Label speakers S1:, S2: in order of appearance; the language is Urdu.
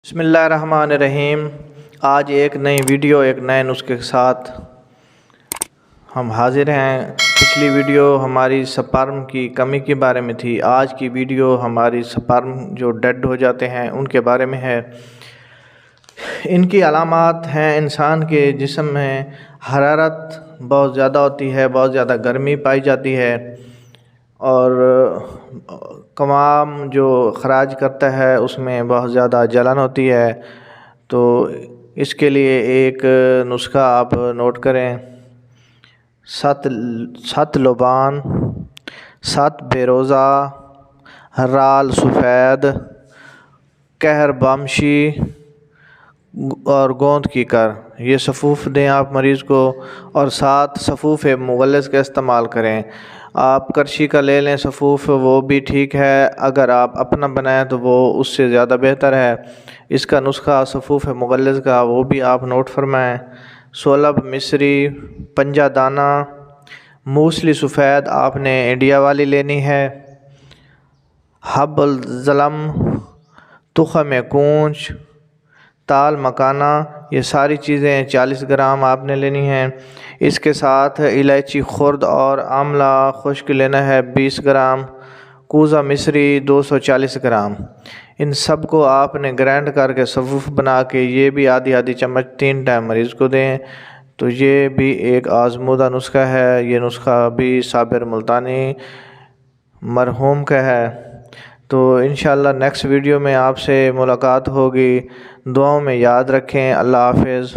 S1: بسم اللہ الرحمن الرحیم۔ آج ایک نئی ویڈیو ایک نئے نسخے کے ساتھ ہم حاضر ہیں۔ پچھلی ویڈیو ہماری سپرم کی کمی کے بارے میں تھی۔ آج کی ویڈیو ہماری سپرم جو ڈیڈ ہو جاتے ہیں ان کے بارے میں ہے۔ ان کی علامات ہیں انسان کے جسم میں حرارت بہت زیادہ ہوتی ہے، بہت زیادہ گرمی پائی جاتی ہے، اور قوام جو خراج کرتا ہے اس میں بہت زیادہ جلن ہوتی ہے۔ تو اس کے لیے ایک نسخہ آپ نوٹ کریں: 7 لبان، 7 بے روزہ، رال سفید، قہر بامشی اور گوند کی کر، یہ صفوف دیں آپ مریض کو، اور 7 صفوف مغلظ کا استعمال کریں۔ آپ کرشی کا لے لیں صفوف، وہ بھی ٹھیک ہے، اگر آپ اپنا بنائیں تو وہ اس سے زیادہ بہتر ہے۔ اس کا نسخہ صفوف مغلظ کا وہ بھی آپ نوٹ فرمائیں: 16 مصری، پنجہ دانہ، موسلی سفید آپ نے انڈیا والی لینی ہے، حب الظلم، تخم کونچ، تال مکانہ، یہ ساری چیزیں 40 گرام آپ نے لینی ہیں۔ اس کے ساتھ الائچی خرد اور آملہ خشک لینا ہے 20 گرام، کوزہ مصری 240 گرام۔ ان سب کو آپ نے گرائنڈ کر کے صفوف بنا کے یہ بھی آدھی چمچ 3 ٹائم مریض کو دیں۔ تو یہ بھی ایک آزمودہ نسخہ ہے۔ یہ نسخہ بھی صابر ملتانی مرحوم کا ہے۔ تو انشاءاللہ نیکسٹ ویڈیو میں آپ سے ملاقات ہوگی۔ دعاؤں میں یاد رکھیں۔ اللہ حافظ۔